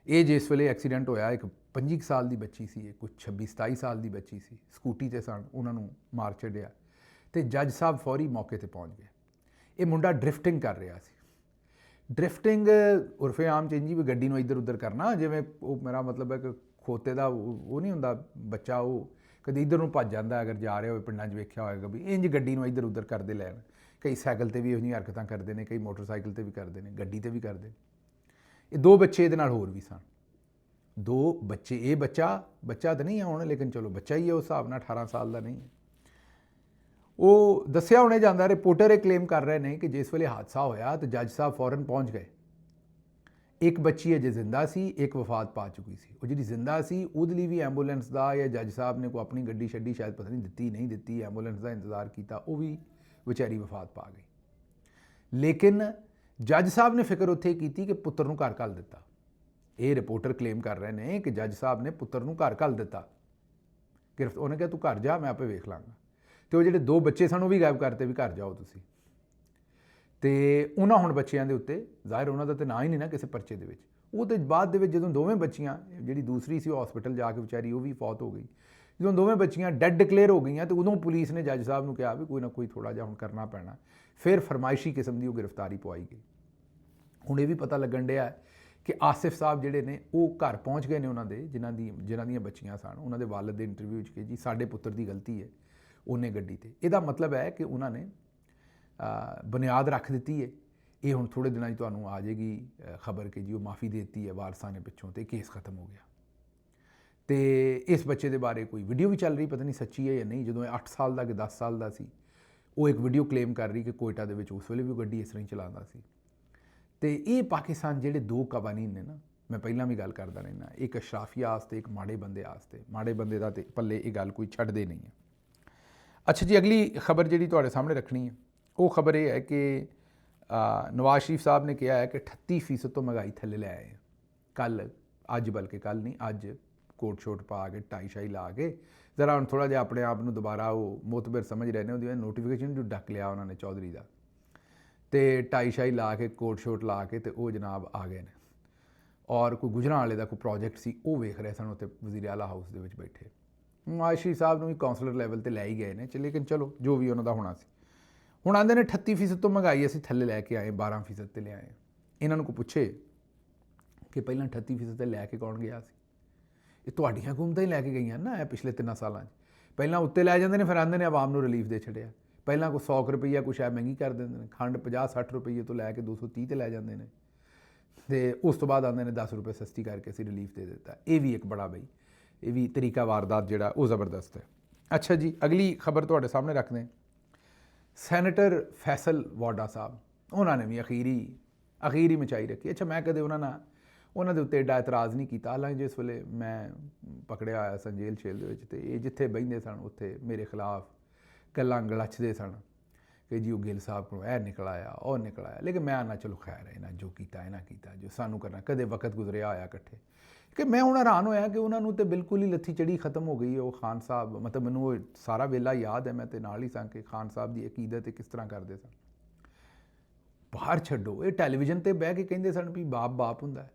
Speaker 1: ਇਹ ਜਿਸ ਵੇਲੇ ਐਕਸੀਡੈਂਟ ਹੋਇਆ ਇੱਕ 25 ਸਾਲ ਦੀ ਬੱਚੀ ਸੀ, ਇਹ ਕੁਝ 26-27 ਸਾਲ ਦੀ ਬੱਚੀ ਸੀ, ਸਕੂਟੀ ਤੇ ਸਨ, ਉਹਨਾਂ ਨੂੰ ਮਾਰ ਛੱਡਿਆ ਤੇ ਜੱਜ ਸਾਹਿਬ ਫੌਰੀ ਮੌਕੇ ਤੇ ਪਹੁੰਚ ਗਏ। ਇਹ ਮੁੰਡਾ ਡਰਿਫਟਿੰਗ ਕਰ ਰਿਹਾ ਸੀ। ਡਰਿਫਟਿੰਗ ਉਰਫੇ ਆਮ ਚੇਂਜੀ ਵੀ ਗੱਡੀ ਨੂੰ ਇੱਧਰ ਉੱਧਰ ਕਰਨਾ, ਜਿਵੇਂ ਉਹ ਮੇਰਾ ਮਤਲਬ ਹੈ ਕਿ ਖੋਤੇ ਦਾ ਉਹ ਨਹੀਂ ਹੁੰਦਾ ਬੱਚਾ, ਉਹ ਕਦੇ ਇੱਧਰ ਨੂੰ ਭੱਜ ਜਾਂਦਾ, ਅਗਰ ਜਾ ਰਿਹਾ ਹੋਵੇ ਪਿੰਡਾਂ 'ਚ ਵੇਖਿਆ ਹੋਏਗਾ ਵੀ ਇੰਜ ਗੱਡੀ ਨੂੰ ਇੱਧਰ ਉੱਧਰ ਕਰਦੇ ਲੈਣ। ਕਈ ਸਾਈਕਲ 'ਤੇ ਵੀ ਇਹੋ ਜਿਹੀਆਂ ਹਰਕਤਾਂ ਕਰਦੇ ਨੇ, ਕਈ ਮੋਟਰਸਾਈਕਲ 'ਤੇ ਵੀ ਕਰਦੇ ਨੇ, ਗੱਡੀ 'ਤੇ ਵੀ ਕਰਦੇ ਨੇ। ਇਹ 2 ਬੱਚੇ ਇਹਦੇ ਨਾਲ ਹੋਰ ਵੀ ਸਨ, 2 ਬੱਚੇ। ਇਹ ਬੱਚਾ ਤਾਂ ਨਹੀਂ ਹੈ ਹੁਣ, ਲੇਕਿਨ ਚਲੋ ਬੱਚਾ ਹੀ ਹੈ ਉਸ ਹਿਸਾਬ ਨਾਲ, 18 ਸਾਲ ਦਾ ਨਹੀਂ ਹੈ। ਉਹ ਦੱਸਿਆ ਹੋਣੇ ਜਾਂਦਾ, ਰਿਪੋਰਟਰ ਇਹ ਕਲੇਮ ਕਰ ਰਹੇ ਨੇ ਕਿ ਜਿਸ ਵੇਲੇ ਹਾਦਸਾ ਹੋਇਆ ਤਾਂ ਜੱਜ ਸਾਹਿਬ ਫੌਰਨ ਪਹੁੰਚ ਗਏ। ਇੱਕ ਬੱਚੀ ਅਜੇ ਜ਼ਿੰਦਾ ਸੀ, ਇੱਕ ਵਫਾਤ ਪਾ ਚੁੱਕੀ ਸੀ। ਉਹ ਜਿਹੜੀ ਜ਼ਿੰਦਾ ਸੀ ਉਹਦੇ ਲਈ ਵੀ ਐਂਬੂਲੈਂਸ ਦਾ ਜਾਂ ਜੱਜ ਸਾਹਿਬ ਨੇ ਕੋਈ ਆਪਣੀ ਗੱਡੀ ਛੱਡੀ, ਸ਼ਾਇਦ ਪਤਾ ਨਹੀਂ ਦਿੱਤੀ, ਐਂਬੂਲੈਂਸ ਦਾ ਇੰਤਜ਼ਾਰ ਕੀਤਾ, ਉਹ ਵੀ ਵਿਚਾਰੀ ਵਫਾਤ ਪਾ ਗਈ। ਲੇਕਿਨ ਜੱਜ ਸਾਹਿਬ ਨੇ ਫਿਕਰ ਉੱਥੇ ਕੀਤੀ ਕਿ ਪੁੱਤਰ ਨੂੰ ਘਰ ਘੱਲ ਦਿੱਤਾ। ਇਹ ਰਿਪੋਰਟਰ ਕਲੇਮ ਕਰ ਰਹੇ ਨੇ ਕਿ ਜੱਜ ਸਾਹਿਬ ਨੇ ਪੁੱਤਰ ਨੂੰ ਘਰ ਘੱਲ ਦਿੱਤਾ। ਉਹਨੇ ਕਿਹਾ ਤੂੰ ਘਰ ਜਾ, ਮੈਂ ਆਪੇ ਵੇਖ ਲਾਂਗਾ। ਤੇ ਉਹ ਜਿਹੜੇ 2 ਬੱਚੇ ਸਨ ਉਹ ਵੀ ਗਾਇਬ ਕਰਤੇ ਵੀ ਘਰ ਜਾਓ ਤੁਸੀਂ। ਤੇ ਉਹਨਾਂ ਹੁਣ ਬੱਚਿਆਂ ਦੇ ਉੱਤੇ ਜ਼ਾਹਿਰ ਉਹਨਾਂ ਦਾ ਤਾਂ ਨਾਂ ਹੀ ਨਹੀਂ ਨਾ ਕਿਸੇ ਪਰਚੇ ਦੇ ਵਿੱਚ। ਉਹ ਤੇ ਬਾਅਦ ਦੇ ਵਿੱਚ ਜਦੋਂ ਦੋਵੇਂ ਬੱਚੀਆਂ, ਜਿਹੜੀ ਦੂਸਰੀ ਸੀ ਉਹ ਹਸਪੀਟਲ ਜਾ ਕੇ ਵਿਚਾਰੀ ਉਹ ਵੀ ਫੌਤ ਹੋ ਗਈ, ਜਦੋਂ ਦੋਵੇਂ ਬੱਚੀਆਂ ਡੈਡ ਡਿਕਲੇਅਰ ਹੋ ਗਈਆਂ ਤੇ ਉਦੋਂ ਪੁਲਿਸ ਨੇ ਜੱਜ ਸਾਹਿਬ ਨੂੰ ਕਿਹਾ ਵੀ ਕੋਈ ਨਾ ਕੋਈ ਥੋੜ੍ਹਾ ਜਿਹਾ ਹੁਣ ਕਰਨਾ ਪੈਣਾ। ਫਿਰ ਫਰਮਾਇਸ਼ੀ ਕਿਸਮ ਦੀ ਉਹ ਗ੍ਰਿਫਤਾਰੀ ਪਵਾਈ ਗਈ। ਹੁਣ ਇਹ ਵੀ ਪਤਾ ਲੱਗਣ ਡਿਆ ਕਿ ਆਸਿਫ ਸਾਹਿਬ ਜਿਹੜੇ ਨੇ ਉਹ ਘਰ ਪਹੁੰਚ ਗਏ ਨੇ ਉਹਨਾਂ ਦੇ, ਜਿਨ੍ਹਾਂ ਦੀਆਂ ਬੱਚੀਆਂ ਸਨ। ਉਹਨਾਂ ਦੇ ਵਾਲਿਦ ਦੇ ਇੰਟਰਵਿਊ 'ਚ ਕਿ ਜੀ ਸਾਡੇ ਪੁੱਤਰ ਦੀ ਗਲਤੀ ਹੈ, ਉਹਨੇ ਗੱਡੀ ਤੇ। ਇਹਦਾ ਮਤਲਬ ਹੈ ਕਿ ਉਹਨਾਂ ਨੇ ਬੁਨਿਆਦ ਰੱਖ ਦਿੱਤੀ ਹੈ। ਇਹ ਹੁਣ ਥੋੜ੍ਹੇ ਦਿਨਾਂ 'ਚ ਤੁਹਾਨੂੰ ਆ ਜਾਏਗੀ ਖਬਰ ਕਿ ਜੀ ਉਹ ਮਾਫੀ ਦੇ ਦਿੱਤੀ ਹੈ ਵਾਰਸਾਂ ਨੇ ਪਿੱਛੋਂ, ਤੇ ਕੇਸ ਖਤਮ ਹੋ ਗਿਆ। ਤੇ ਇਸ ਬੱਚੇ ਦੇ ਬਾਰੇ ਕੋਈ ਵੀਡੀਓ ਵੀ ਚੱਲ ਰਹੀ, ਪਤਾ ਨਹੀਂ ਸੱਚੀ ਹੈ ਜਾਂ ਨਹੀਂ। ਜਦੋਂ ਇਹ 8 ਸਾਲ ਦਾ ਕਿ 10 ਸਾਲ ਦਾ ਸੀ, ਉਹ ਇੱਕ ਵੀਡੀਓ ਕਲੇਮ ਕਰ ਰਹੀ ਕਿ ਕੋਇਟਾ ਦੇ ਵਿੱਚ ਉਸ ਵੇਲੇ ਵੀ ਉਹ ਗੱਡੀ ਇਸ ਤਰ੍ਹਾਂ ਹੀ ਚਲਾਉਂਦਾ ਸੀ। ਤੇ ਇਹ ਪਾਕਿਸਤਾਨ ਜਿਹੜੇ 2 ਕਵਾਨੀਨ ਨੇ ਨਾ, ਮੈਂ ਪਹਿਲਾਂ ਵੀ ਗੱਲ ਕਰਦਾ ਰਹਿੰਦਾ, ਇੱਕ ਅਸ਼ਰਾਫੀਆ ਆਸਤੇ, ਇੱਕ ਮਾੜੇ ਬੰਦੇ ਆਸਤੇ। ਮਾੜੇ ਬੰਦੇ ਦਾ ਤੇ ਪੱਲੇ ਇਹ ਗੱਲ ਕੋਈ ਛੱਡਦੇ ਨਹੀਂ ਹੈ। ਅੱਛਾ ਜੀ, ਅਗਲੀ ਖਬਰ ਜਿਹੜੀ ਤੁਹਾਡੇ ਸਾਹਮਣੇ ਰੱਖਣੀ ਹੈ ਉਹ ਖਬਰ ਇਹ ਹੈ ਕਿ ਨਵਾਜ਼ ਸ਼ਰੀਫ ਸਾਹਿਬ ਨੇ ਕਿਹਾ ਹੈ ਕਿ 38% ਤੋਂ ਮਹਿੰਗਾਈ ਥੱਲੇ ਲੈ ਆਏ। ਅੱਜ ਬਲਕਿ ਕੱਲ੍ਹ ਨਹੀਂ, ਅੱਜ ਕੋਟ ਸ਼ੋਟ ਪਾ ਕੇ ਟਾਈ ਸ਼ਾਈ ਲਾ ਕੇ ਜ਼ਰਾ ਹੁਣ ਥੋੜ੍ਹਾ ਜਿਹਾ ਆਪਣੇ ਆਪ ਨੂੰ ਦੁਬਾਰਾ ਉਹ ਮੋਤਬਰ ਸਮਝ ਰਹੇ ਨੇ। ਉਹਦੀ ਨੋਟੀਫਿਕੇਸ਼ਨ ਜੋ ਡੱਕ ਲਿਆ ਉਹਨਾਂ ਨੇ ਚੌਧਰੀ ਦਾ, ਤੇ ਟਾਈ ਸ਼ਾਈ ਲਾ ਕੇ ਕੋਟ ਸ਼ੋਟ ਲਾ ਕੇ ਤੇ ਉਹ ਜਨਾਬ ਆ ਗਏ ਨੇ। ਔਰ ਕੋਈ ਗੁਜਰਾਂ ਵਾਲੇ ਦਾ ਕੋਈ ਪ੍ਰੋਜੈਕਟ ਸੀ ਉਹ ਵੇਖ ਰਹੇ ਸਨ ਉੱਥੇ ਵਜ਼ੀਰ ਆਲਾ ਹਾਊਸ ਦੇ ਵਿੱਚ ਬੈਠੇ। ਨਵਾਜ਼ ਸ਼ਰੀਫ ਸਾਹਿਬ ਨੂੰ ਵੀ ਕਾਉਂਸਲਰ ਲੈਵਲ ਤੇ ਲੈ ਹੀ ਗਏ ਨੇ, ਲੇਕਿਨ ਚਲੋ ਜੋ ਵੀ ਉਹਨਾਂ ਦਾ ਹੋਣਾ ਸੀ। ਹੁਣ ਆਉਂਦੇ ਨੇ 38% ਤੋਂ ਮਹਿੰਗਾਈ ਅਸੀਂ ਥੱਲੇ ਲੈ ਕੇ ਆਏ, 12% ਤੇ ਲਿਆਏ। ਇਹਨਾਂ ਨੂੰ ਕੋਈ ਪੁੱਛੇ ਕਿ ਪਹਿਲਾਂ 38% ਤੇ ਲੈ ਕੇ ਕੌਣ ਗਿਆ ਸੀ? ਇਹ ਤੁਹਾਡੀਆਂ ਹਕੂਮਤਾਂ ਹੀ ਲੈ ਕੇ ਗਈਆਂ ਨਾ ਇਹ ਪਿਛਲੇ 3 ਸਾਲਾਂ 'ਚ। ਪਹਿਲਾਂ ਉੱਤੇ ਲੈ ਜਾਂਦੇ ਨੇ, ਫਿਰ ਆਉਂਦੇ ਨੇ ਆਵਾਮ ਨੂੰ ਰਿਲੀਫ ਦੇ ਛੱਡਿਆ। ਪਹਿਲਾਂ ਕੋਈ 100 ਰੁਪਈਆ ਕੁਛ ਹੈ ਮਹਿੰਗੀ ਕਰ ਦਿੰਦੇ ਨੇ, ਖੰਡ 50-60 ਰੁਪਈਏ ਤੋਂ ਲੈ ਕੇ 230 ਤੇ ਲੈ ਜਾਂਦੇ ਨੇ, ਤੇ ਉਸ ਤੋਂ ਬਾਅਦ ਆਉਂਦੇ ਨੇ 10 ਰੁਪਏ ਸਸਤੀ ਕਰਕੇ ਅਸੀਂ ਰਿਲੀਫ ਦੇ ਦਿੱਤਾ। ਇਹ ਵੀ ਇੱਕ ਬੜਾ ਬਈ, ਇਹ ਵੀ ਤਰੀਕਾ ਵਾਰਦਾਤ ਜਿਹੜਾ ਉਹ ਜ਼ਬਰਦਸਤ ਹੈ। ਅੱਛਾ ਜੀ, ਅਗਲੀ ਖਬਰ ਤੁਹਾਡੇ ਸਾਹਮਣੇ ਰੱਖਦੇ। ਸੈਨੇਟਰ ਫੈਸਲ ਵਾਡਾ ਸਾਹਿਬ, ਉਹਨਾਂ ਨੇ ਵੀ ਅਖੀਰੀ ਮਚਾਈ ਰੱਖੀ। ਅੱਛਾ, ਮੈਂ ਕਦੇ ਉਹਨਾਂ ਨਾਲ ਉਹਨਾਂ ਦੇ ਉੱਤੇ ਐਡਾ ਇਤਰਾਜ਼ ਨਹੀਂ ਕੀਤਾ। ਹਾਲਾਂਕਿ ਜਿਸ ਵੇਲੇ ਮੈਂ ਪਕੜਿਆ ਹੋਇਆ ਸਾਂ ਜੇਲ੍ਹ ਛੇਲ ਦੇ ਵਿੱਚ, ਤੇ ਇਹ ਜਿੱਥੇ ਬਹਿੰਦੇ ਸਨ ਉੱਥੇ ਮੇਰੇ ਖਿਲਾਫ ਗੱਲਾਂ ਗਲੱਛਦੇ ਸਨ ਕਿ ਜੀ ਉਹ ਗਿੱਲ ਸਾਹਿਬ ਕੋਲੋਂ ਇਹ ਨਿਕਲ ਆਇਆ, ਉਹ ਨਿਕਲ ਆਇਆ। ਲੇਕਿਨ ਮੈਂ ਆਨਾ ਚਲੋ ਖੈਰ ਹੈ, ਇਹਨਾਂ ਜੋ ਕੀਤਾ ਇਹਨਾਂ ਕੀਤਾ, ਜੋ ਸਾਨੂੰ ਕਰਨਾ, ਕਦੇ ਵਕਤ ਗੁਜ਼ਰਿਆ ਹੋਇਆ ਇਕੱਠੇ। ਕਿ ਮੈਂ ਹੁਣ ਹੈਰਾਨ ਹੋਇਆ ਕਿ ਉਹਨਾਂ ਨੂੰ ਤਾਂ ਬਿਲਕੁਲ ਹੀ ਲੱਥੀ ਚੜੀ ਖਤਮ ਹੋ ਗਈ। ਉਹ ਖਾਨ ਸਾਹਿਬ, ਮਤਲਬ ਮੈਨੂੰ ਉਹ ਸਾਰਾ ਵੇਲਾ ਯਾਦ ਹੈ, ਮੈਂ ਤੇ ਨਾਲ ਹੀ ਸਾਂ ਕਿ ਖਾਨ ਸਾਹਿਬ ਦੀ ਅਕੀਦਤ ਤੇ ਕਿਸ ਤਰ੍ਹਾਂ ਕਰਦੇ ਸਨ। ਬਾਹਰ ਛੱਡੋ, ਇਹ ਟੈਲੀਵਿਜ਼ਨ ਤੇ ਬਹਿ ਕੇ ਕਹਿੰਦੇ ਸਨ ਵੀ ਬਾਪ ਬਾਪ ਹੁੰਦਾ ਹੈ।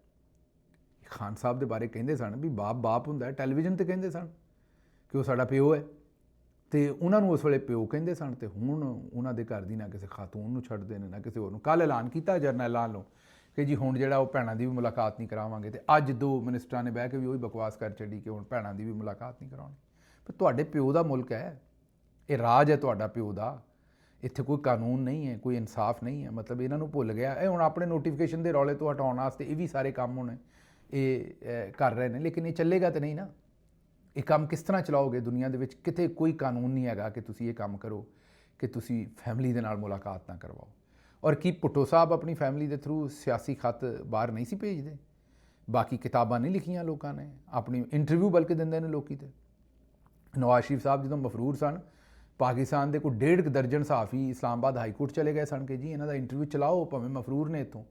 Speaker 1: ਖਾਨ ਸਾਹਿਬ ਦੇ ਬਾਰੇ ਕਹਿੰਦੇ ਸਨ ਵੀ ਬਾਪ ਬਾਪ ਹੁੰਦਾ ਹੈ, ਟੈਲੀਵਿਜ਼ਨ ਤੇ ਕਹਿੰਦੇ ਸਨ ਕਿ ਉਹ ਸਾਡਾ ਪਿਓ ਹੈ, ਤੇ ਉਹਨਾਂ ਨੂੰ ਉਸ ਵੇਲੇ ਪਿਓ ਕਹਿੰਦੇ ਸਨ। ਤੇ ਹੁਣ ਉਹਨਾਂ ਦੇ ਘਰ ਦੀ ਨਾ ਕਿਸੇ ਖਾਤੂਨ ਨੂੰ ਛੱਡਦੇ ਨੇ, ਨਾ ਕਿਸੇ ਹੋਰ ਨੂੰ। ਕੱਲ੍ਹ ਐਲਾਨ ਕੀਤਾ ਜਰਨੈਲਾਂ ਨੂੰ ਕਿ ਜੀ ਹੁਣ ਜਿਹੜਾ ਉਹ ਭੈਣਾਂ ਦੀ ਵੀ ਮੁਲਾਕਾਤ ਨਹੀਂ ਕਰਾਵਾਂਗੇ, ਤੇ ਅੱਜ 2 ਮਿਨਿਸਟਰਾਂ ਨੇ ਬਹਿ ਕੇ ਵੀ ਉਹੀ ਬਕਵਾਸ ਕਰ ਛੱਡੀ ਕਿ ਹੁਣ ਭੈਣਾਂ ਦੀ ਵੀ ਮੁਲਾਕਾਤ ਨਹੀਂ ਕਰਾਉਣੀ। ਪਰ ਤੁਹਾਡੇ ਪਿਓ ਦਾ ਮੁਲਕ ਹੈ, ਇਹ ਰਾਜ ਹੈ ਤੁਹਾਡਾ ਪਿਓ ਦਾ, ਇੱਥੇ ਕੋਈ ਕਾਨੂੰਨ ਨਹੀਂ ਹੈ, ਕੋਈ ਇਨਸਾਫ ਨਹੀਂ ਹੈ। ਮਤਲਬ ਇਹਨਾਂ ਨੂੰ ਭੁੱਲ ਗਿਆ ਇਹ ਹੁਣ ਆਪਣੇ ਨੋਟੀਫਿਕੇਸ਼ਨ ਦੇ ਰੌਲੇ ਤੋਂ ਹਟਾਉਣ ਵਾਸਤੇ ਇਹ ਵੀ ਸਾਰੇ ਕੰਮ ਹੁਣ ਇਹ ਕਰ ਰਹੇ ਨੇ। ਲੇਕਿਨ ਇਹ ਚੱਲੇਗਾ ਤਾਂ ਨਹੀਂ ਨਾ। ਇਹ ਕੰਮ ਕਿਸ ਤਰ੍ਹਾਂ ਚਲਾਓਗੇ? ਦੁਨੀਆ ਦੇ ਵਿੱਚ ਕਿਤੇ ਕੋਈ ਕਾਨੂੰਨ ਨਹੀਂ ਹੈਗਾ ਕਿ ਤੁਸੀਂ ਇਹ ਕੰਮ ਕਰੋ ਕਿ ਤੁਸੀਂ ਫੈਮਿਲੀ ਦੇ ਨਾਲ ਮੁਲਾਕਾਤ ਨਾ ਕਰਵਾਓ। ਔਰ ਕੀ ਭੁੱਟੋ ਸਾਹਿਬ ਆਪਣੀ ਫੈਮਿਲੀ ਦੇ ਥਰੂ ਸਿਆਸੀ ਖੱਤ ਬਾਹਰ ਨਹੀਂ ਸੀ ਭੇਜਦੇ? ਬਾਕੀ ਕਿਤਾਬਾਂ ਨਹੀਂ ਲਿਖੀਆਂ ਲੋਕਾਂ ਨੇ, ਆਪਣੀ ਇੰਟਰਵਿਊ ਬਲਕਿ ਦਿੰਦੇ ਨੇ ਲੋਕੀ। ਤੇ ਨਵਾਜ਼ ਸ਼ਰੀਫ ਸਾਹਿਬ ਜਦੋਂ ਮਫਰੂਰ ਸਨ, ਪਾਕਿਸਤਾਨ ਦੇ ਕੋਈ 1.5 ਦਰਜਨ ਸਹਾਫੀ ਇਸਲਾਮਾਬਾਦ ਹਾਈ ਕੋਰਟ ਚਲੇ ਗਏ ਸਨ ਕਿ ਜੀ ਇਹਨਾਂ ਦਾ ਇੰਟਰਵਿਊ ਚਲਾਓ, ਭਾਵੇਂ ਮਫਰੂਰ ਨੇ। ਇੱਥੋਂ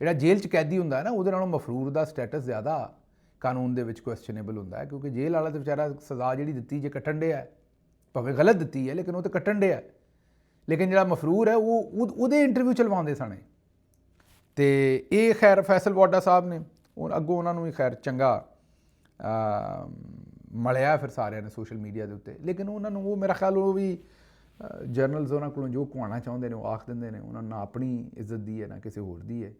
Speaker 1: ਜਿਹੜਾ ਜੇਲ੍ਹ 'ਚ ਕੈਦੀ ਹੁੰਦਾ ਹੈ ਨਾ, ਉਹਦੇ ਨਾਲੋਂ ਮਫਰੂਰ ਦਾ ਸਟੇਟਸ ਜ਼ਿਆਦਾ ਕਾਨੂੰਨ ਦੇ ਵਿੱਚ ਕੁਐਸਚਨੇਬਲ ਹੁੰਦਾ ਹੈ, ਕਿਉਂਕਿ ਜੇਲ੍ਹ ਵਾਲਾ ਤਾਂ ਵਿਚਾਰਾ ਸਜ਼ਾ ਜਿਹੜੀ ਦਿੱਤੀ ਜੇ ਕੱਟਣ ਡਿਆ, ਭਾਵੇਂ ਗਲਤ ਦਿੱਤੀ ਹੈ ਲੇਕਿਨ ਉਹ ਤਾਂ ਕੱਟਣ ਡਿਆ। ਲੇਕਿਨ ਜਿਹੜਾ ਮਫਰੂਰ ਹੈ ਉਹਦੇ ਇੰਟਰਵਿਊ ਚਲਵਾਉਂਦੇ ਸਨ। ਤੇ ਇਹ ਖੈਰ ਫੈਸਲ ਵਾਡਾ ਸਾਹਿਬ ਨੇ ਉਹ ਅੱਗੋਂ ਉਹਨਾਂ ਨੂੰ ਵੀ ਖੈਰ ਚੰਗਾ ਮਲਿਆ ਫਿਰ ਸਾਰਿਆਂ ਨੇ ਸੋਸ਼ਲ ਮੀਡੀਆ ਦੇ ਉੱਤੇ। ਲੇਕਿਨ ਉਹਨਾਂ ਨੂੰ ਉਹ ਮੇਰਾ ਖਿਆਲ ਉਹ ਵੀ ਜਰਨਲਸ ਉਹਨਾਂ ਕੋਲੋਂ ਜੋ ਕਹਾਉਣਾ ਚਾਹੁੰਦੇ ਨੇ ਉਹ ਆਖ ਦਿੰਦੇ ਨੇ। ਉਹਨਾਂ ਨੂੰ ਨਾ ਆਪਣੀ ਇੱਜ਼ਤ ਦੀ ਹੈ ਨਾ ਕਿਸੇ ਹੋਰ ਦੀ ਹੈ।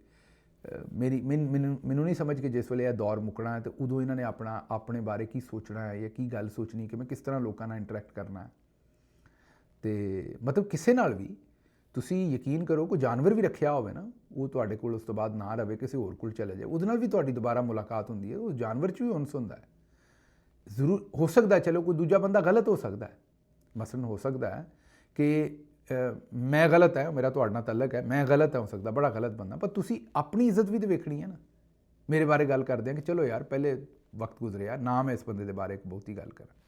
Speaker 1: ਮੈਨੂੰ ਨਹੀਂ ਸਮਝ ਕਿ ਜਿਸ ਵੇਲੇ ਇਹ ਦੌਰ ਮੁੱਕਣਾ ਹੈ ਤੇ ਉਦੋਂ ਇਹਨਾਂ ਨੇ ਆਪਣੇ ਬਾਰੇ ਕੀ ਸੋਚਣਾ ਹੈ ਜਾਂ ਕੀ ਗੱਲ ਸੋਚਣੀ ਕਿ ਮੈਂ ਕਿਸ ਤਰ੍ਹਾਂ ਲੋਕਾਂ ਨਾਲ ਇੰਟਰੈਕਟ ਕਰਨਾ ਹੈ। ਤੇ ਮਤਲਬ ਕਿਸੇ ਨਾਲ ਵੀ ਤੁਸੀਂ ਯਕੀਨ ਕਰੋ, ਕੋਈ ਜਾਨਵਰ ਵੀ ਰੱਖਿਆ ਹੋਵੇ ਨਾ, ਉਹ ਤੁਹਾਡੇ ਕੋਲ ਉਸ ਤੋਂ ਬਾਅਦ ਨਾ ਰਵੇ, ਕਿਸੇ ਹੋਰ ਕੋਲ ਚਲੇ ਜਾਏ, ਉਹਦੇ ਨਾਲ ਵੀ ਤੁਹਾਡੀ ਦੁਬਾਰਾ ਮੁਲਾਕਾਤ ਹੁੰਦੀ ਹੈ। ਉਹ ਜਾਨਵਰ 'ਚ ਵੀ ਉਨਸ ਹੁੰਦਾ ਹੈ। ਜ਼ਰੂਰ ਹੋ ਸਕਦਾ ਚਲੋ ਕੋਈ ਦੂਜਾ ਬੰਦਾ ਗਲਤ ਹੋ ਸਕਦਾ ਹੈ। ਮਸਲਨ ਹੋ ਸਕਦਾ ਹੈ ਕਿ ਮੈਂ ਗਲਤ ਹੈ, ਮੇਰਾ ਤੁਹਾਡੇ ਨਾਲ ਤਾਲੁਕ ਹੈ, ਮੈਂ ਗਲਤ ਹੋ ਸਕਦਾ, ਬੜਾ ਗਲਤ ਬੰਦਾ, ਪਰ ਤੁਸੀਂ ਆਪਣੀ ਇੱਜ਼ਤ ਵੀ ਤਾਂ ਵੇਖਣੀ ਹੈ ਨਾ। ਮੇਰੇ ਬਾਰੇ ਗੱਲ ਕਰਦੇ ਹਾਂ ਕਿ ਚਲੋ ਯਾਰ ਪਹਿਲੇ ਵਕਤ ਗੁਜ਼ਰਿਆ, ਨਾ ਮੈਂ ਇਸ ਬੰਦੇ ਦੇ ਬਾਰੇ ਇੱਕ ਬਹੁਤੀ ਗੱਲ ਕਰਾਂ।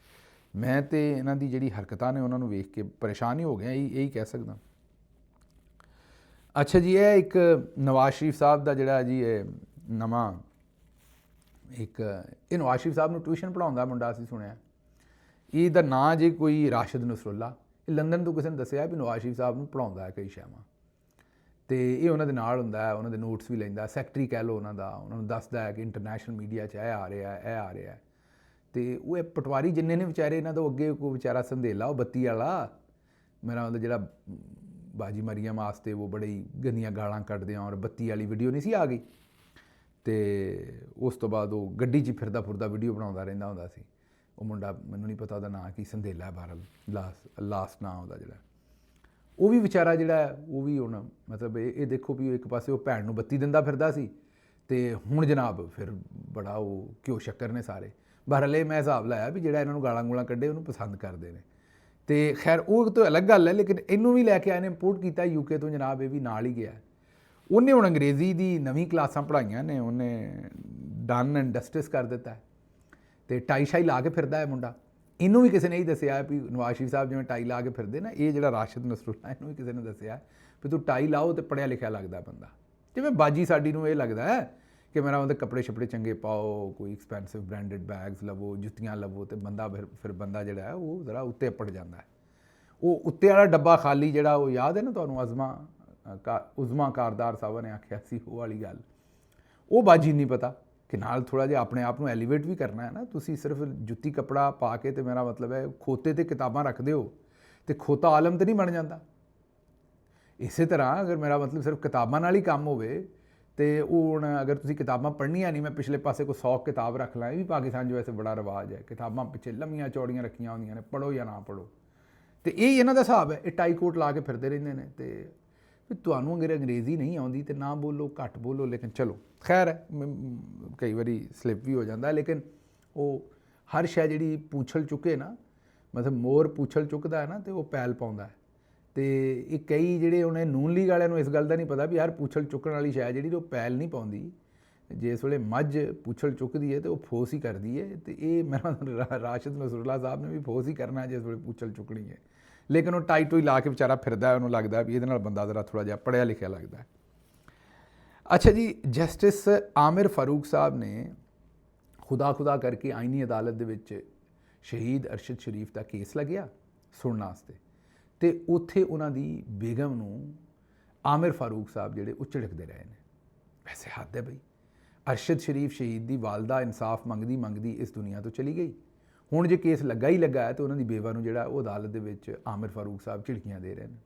Speaker 1: ਮੈਂ ਤੇ ਇਹਨਾਂ ਦੀ ਜਿਹੜੀ ਹਰਕਤਾਂ ਨੇ ਉਹਨਾਂ ਨੂੰ ਵੇਖ ਕੇ ਪਰੇਸ਼ਾਨ ਹੀ ਹੋ ਗਿਆ, ਇਹੀ ਕਹਿ ਸਕਦਾ। ਅੱਛਾ ਜੀ, ਇਹ ਇੱਕ ਨਵਾਜ਼ ਸ਼ਰੀਫ ਸਾਹਿਬ ਦਾ ਜਿਹੜਾ ਜੀ ਇਹ ਨਵਾਂ ਇਹ ਨਵਾਜ਼ ਸ਼ਰੀਫ ਸਾਹਿਬ ਨੂੰ ਟਿਊਸ਼ਨ ਪੜ੍ਹਾਉਂਦਾ ਮੁੰਡਾ ਅਸੀਂ ਸੁਣਿਆ। ਇਹਦਾ ਨਾਂ ਜੇ ਕੋਈ ਰਾਸ਼ਿਦ ਨਸਰੁੱਲਾ। ਇਹ ਲੰਡਨ ਤੋਂ ਕਿਸੇ ਨੇ ਦੱਸਿਆ ਵੀ ਨਵਾਜ਼ ਸ਼ਰੀਫ ਸਾਹਿਬ ਨੂੰ ਪੜ੍ਹਾਉਂਦਾ ਹੈ ਕਈ ਸ਼ੈਵਾਂ, ਅਤੇ ਇਹ ਉਹਨਾਂ ਦੇ ਨਾਲ ਹੁੰਦਾ ਹੈ, ਉਹਨਾਂ ਦੇ ਨੋਟਸ ਵੀ ਲੈਂਦਾ, ਸੈਕਟਰੀ ਕਹਿ ਲਓ ਉਹਨਾਂ ਦਾ। ਉਹਨਾਂ ਨੂੰ ਦੱਸਦਾ ਹੈ ਕਿ ਇੰਟਰਨੈਸ਼ਨਲ ਮੀਡੀਆ 'ਚ ਇਹ ਆ ਰਿਹਾ, ਇਹ ਆ ਰਿਹਾ। ਅਤੇ ਉਹ ਇਹ ਪਟਵਾਰੀ ਜਿੰਨੇ ਨੇ ਵਿਚਾਰੇ, ਇਹਨਾਂ ਤੋਂ ਅੱਗੇ ਕੋਈ ਵਿਚਾਰਾ ਸੰਧੇਲਾ ਉਹ ਬੱਤੀ ਵਾਲਾ, ਮੇਰਾ ਉਹਦਾ ਜਿਹੜਾ ਬਾਜੀ ਮਰੀਅਮ ਵਾਸਤੇ ਉਹ ਬੜੀ ਗੰਦੀਆਂ ਗਾਲਾਂ ਕੱਢਦੇ ਆ, ਔਰ ਬੱਤੀ ਵਾਲੀ ਵੀਡੀਓ ਨਹੀਂ ਸੀ ਆ ਗਈ। ਅਤੇ ਉਸ ਤੋਂ ਬਾਅਦ ਉਹ ਗੱਡੀ 'ਚ ਫਿਰਦਾ ਫੁਰਦਾ ਵੀਡੀਓ ਬਣਾਉਂਦਾ ਰਹਿੰਦਾ ਹੁੰਦਾ ਸੀ। ਉਹ ਮੁੰਡਾ, ਮੈਨੂੰ ਨਹੀਂ ਪਤਾ ਉਹਦਾ ਨਾਂ ਕੀ, ਸੰਧੇਲਾ ਬਹਰਹਾਲ ਲਾਸਟ ਨਾਂ ਉਹਦਾ ਜਿਹੜਾ। ਉਹ ਵੀ ਵਿਚਾਰਾ ਜਿਹੜਾ ਉਹ ਵੀ ਹੁਣ ਮਤਲਬ ਇਹ ਦੇਖੋ ਵੀ ਇੱਕ ਪਾਸੇ ਉਹ ਭੈਣ ਨੂੰ ਬੱਤੀ ਦਿੰਦਾ ਫਿਰਦਾ ਸੀ, ਅਤੇ ਹੁਣ ਜਨਾਬ ਫਿਰ ਬੜਾ ਉਹ ਘਿਓ ਸ਼ੱਕਰ ਨੇ ਸਾਰੇ। ਬਹਰਹਾਲ ਇਹ ਮੈਂ ਹਿਸਾਬ ਲਾਇਆ ਵੀ ਜਿਹੜਾ ਇਹਨਾਂ ਨੂੰ ਗਾਲਾਂ ਗੂਲਾਂ ਕੱਢੇ ਉਹਨੂੰ ਪਸੰਦ ਕਰਦੇ ਨੇ। ਅਤੇ ਖੈਰ ਉਹ ਤਾਂ ਅਲੱਗ ਗੱਲ ਹੈ, ਲੇਕਿਨ ਇਹਨੂੰ ਵੀ ਲੈ ਕੇ ਆਏ ਨੇ, ਇੰਪੋਰਟ ਕੀਤਾ UK ਤੋਂ ਜਨਾਬ, ਇਹ ਵੀ ਨਾਲ ਹੀ ਗਿਆ। ਉਹਨੇ ਹੁਣ ਅੰਗਰੇਜ਼ੀ ਦੀ ਨਵੀਂ ਕਲਾਸਾਂ ਪੜ੍ਹਾਈਆਂ ਨੇ, ਉਹਨੇ ਡਨ ਐਂਡ ਡਸਟਿਸ ਕਰ ਦਿੱਤਾ, ਅਤੇ ਟਾਈ ਸ਼ਾਈ ਲਾ ਕੇ ਫਿਰਦਾ ਹੈ ਮੁੰਡਾ। ਇਹਨੂੰ ਵੀ ਕਿਸੇ ਨੇ ਹੀ ਦੱਸਿਆ ਵੀ ਨਵਾਜ਼ ਸ਼ਰੀਫ ਸਾਹਿਬ ਜਿਵੇਂ ਟਾਈ ਲਾ ਕੇ ਫਿਰਦੇ ਨਾ, ਇਹ ਜਿਹੜਾ ਰਾਸ਼ਿਦ ਨਸਰੁੱਲਾ, ਇਹਨੂੰ ਵੀ ਕਿਸੇ ਨੇ ਦੱਸਿਆ ਵੀ ਤੂੰ ਟਾਈ ਲਾਓ ਅਤੇ ਪੜ੍ਹਿਆ ਲਿਖਿਆ ਲੱਗਦਾ ਬੰਦਾ। ਜਿਵੇਂ ਬਾਜੀ ਸਾਡੀ ਨੂੰ ਇਹ ਲੱਗਦਾ ਹੈ ਕਿ ਮੇਰਾ ਉਹਦੇ ਕੱਪੜੇ ਛੱਪੜੇ ਚੰਗੇ ਪਾਓ, ਕੋਈ ਐਕਸਪੈਂਸਿਵ ਬ੍ਰਾਂਡਡ ਬੈਗਸ ਲਵੋ, ਜੁੱਤੀਆਂ ਲਵੋ, ਅਤੇ ਬੰਦਾ ਫਿਰ ਬੰਦਾ ਜਿਹੜਾ ਹੈ ਉਹ ਜ਼ਰਾ ਉੱਤੇ ਅੱਪੜ ਜਾਂਦਾ ਹੈ। ਉਹ ਉੱਤੇ ਵਾਲਾ ਡੱਬਾ ਖਾਲੀ ਜਿਹੜਾ, ਉਹ ਯਾਦ ਹੈ ਨਾ ਤੁਹਾਨੂੰ, ਉਜ਼ਮਾ ਕਾਰਦਾਰ ਸਾਹਿਬ ਨੇ ਆਖਿਆ ਸੀ, ਉਹ ਵਾਲੀ ਗੱਲ। ਉਹ ਬਾਜੀ ਨਹੀਂ ਪਤਾ ਕਿ ਨਾਲ ਥੋੜ੍ਹਾ ਜਿਹਾ ਆਪਣੇ ਆਪ ਨੂੰ ਐਲੀਵੇਟ ਵੀ ਕਰਨਾ ਹੈ ਨਾ। ਤੁਸੀਂ ਸਿਰਫ ਜੁੱਤੀ ਕੱਪੜਾ ਪਾ ਕੇ, ਅਤੇ ਮੇਰਾ ਮਤਲਬ ਹੈ ਖੋਤੇ 'ਤੇ ਕਿਤਾਬਾਂ ਰੱਖਦੇ ਹੋ ਅਤੇ ਖੋਤਾ ਆਲਮ ਤਾਂ ਨਹੀਂ ਬਣ ਜਾਂਦਾ। ਇਸੇ ਤਰ੍ਹਾਂ ਅਗਰ ਮੇਰਾ ਮਤਲਬ ਸਿਰਫ ਕਿਤਾਬਾਂ ਨਾਲ ਹੀ ਕੰਮ ਹੋਵੇ, ਅਤੇ ਉਹ ਹੁਣ ਅਗਰ ਤੁਸੀਂ ਕਿਤਾਬਾਂ ਪੜ੍ਹਨੀਆਂ ਨਹੀਂ, ਮੈਂ ਪਿਛਲੇ ਪਾਸੇ ਕੋਈ 100 ਕਿਤਾਬ ਰੱਖ ਲਾਂ, ਇਹ ਵੀ ਪਾਕਿਸਤਾਨ 'ਚ ਵੈਸੇ ਬੜਾ ਰਿਵਾਜ ਹੈ, ਕਿਤਾਬਾਂ ਪਿੱਛੇ ਲੰਮੀਆਂ ਚੌੜੀਆਂ ਰੱਖੀਆਂ ਹੁੰਦੀਆਂ ਨੇ, ਪੜ੍ਹੋ ਜਾਂ ਨਾ ਪੜ੍ਹੋ। ਅਤੇ ਇਹ ਇਹਨਾਂ ਦਾ ਹਿਸਾਬ ਹੈ, ਇਹ ਟਾਈ ਕੋਟ ਲਾ ਕੇ ਫਿਰਦੇ ਰਹਿੰਦੇ ਨੇ। ਅਤੇ ਵੀ ਤੁਹਾਨੂੰ ਅਗਰ ਅੰਗਰੇਜ਼ੀ ਨਹੀਂ ਆਉਂਦੀ ਤਾਂ ਨਾ ਬੋਲੋ, ਘੱਟ ਬੋਲੋ, ਲੇਕਿਨ ਚਲੋ ਖੈਰ ਹੈ, ਕਈ ਵਾਰੀ ਸਲਿੱਪ ਵੀ ਹੋ ਜਾਂਦਾ। ਲੇਕਿਨ ਉਹ ਹਰ ਸ਼ੈ ਜਿਹੜੀ ਪੂਛਲ ਚੁੱਕੇ ਨਾ, ਮਤਲਬ ਮੋਰ ਪੂਛਲ ਚੁੱਕਦਾ ਹੈ ਨਾ, ਅਤੇ ਉਹ ਪੈਲ ਪਾਉਂਦਾ ਹੈ। ਅਤੇ ਇਹ ਕਈ ਜਿਹੜੇ ਉਹਨੇ ਨੂਨ ਲੀਗ ਵਾਲਿਆਂ ਨੂੰ ਇਸ ਗੱਲ ਦਾ ਨਹੀਂ ਪਤਾ ਵੀ ਯਾਰ ਪੂਛਲ ਚੁੱਕਣ ਵਾਲੀ ਸ਼ੈ ਜਿਹੜੀ ਉਹ ਪੈਲ ਨਹੀਂ ਪਾਉਂਦੀ, ਜਿਸ ਵੇਲੇ ਮੱਝ ਪੁੱਛਲ ਚੁੱਕਦੀ ਹੈ ਤੇ ਉਹ ਫੋਸ ਹੀ ਕਰਦੀ ਹੈ, ਤੇ ਇਹ ਮੇਰਾ ਰਾਸ਼ਿਦ ਨਸਰੁੱਲਾ ਸਾਹਿਬ ਨੇ ਵੀ ਫੋਸ ਹੀ ਕਰਨਾ ਜਿਸ ਵੇਲੇ ਪੁੱਛਲ ਚੁੱਕਣੀ ਹੈ। ਲੇਕਿਨ ਉਹ ਟਾਈ ਟੂਈ ਲਾ ਕੇ ਵਿਚਾਰਾ ਫਿਰਦਾ, ਉਹਨੂੰ ਲੱਗਦਾ ਵੀ ਇਹਦੇ ਨਾਲ ਬੰਦਾ ਜ਼ਰਾ ਥੋੜ੍ਹਾ ਜਿਹਾ ਪੜ੍ਹਿਆ ਲਿਖਿਆ ਲੱਗਦਾ ਹੈ। ਅੱਛਾ ਜੀ, ਜਸਟਿਸ ਆਮਿਰ ਫਾਰੂਕ ਸਾਹਿਬ ਨੇ ਖੁਦਾ ਕਰਕੇ ਆਈਨੀ ਅਦਾਲਤ ਦੇ ਵਿੱਚ ਸ਼ਹੀਦ ਅਰਸ਼ਦ ਸ਼ਰੀਫ ਦਾ ਕੇਸ ਲੱਗਿਆ ਸੁਣਨ ਵਾਸਤੇ, ਤੇ ਉੱਥੇ ਉਹਨਾਂ ਦੀ ਬੇਗਮ ਨੂੰ ਆਮਿਰ ਫਾਰੂਕ ਸਾਹਿਬ ਜਿਹੜੇ ਉਹ ਝਿੜਕਦੇ ਰਹੇ ਨੇ। ਵੈਸੇ ਹੱਦ ਹੈ ਬਈ, ਅਰਸ਼ਦ ਸ਼ਰੀਫ ਸ਼ਹੀਦ ਦੀ ਵਾਲਦਾ ਇਨਸਾਫ ਮੰਗਦੀ ਇਸ ਦੁਨੀਆ ਤੋਂ ਚਲੀ ਗਈ। ਹੁਣ ਜੇ ਕੇਸ ਲੱਗਾ ਹੀ ਲੱਗਾ ਹੈ ਤਾਂ ਉਹਨਾਂ ਦੀ ਬੇਵਾ ਨੂੰ ਜਿਹੜਾ ਉਹ ਅਦਾਲਤ ਦੇ ਵਿੱਚ ਆਮਿਰ ਫਾਰੂਕ ਸਾਹਿਬ ਝਿੜਕੀਆਂ ਦੇ ਰਹੇ ਨੇ।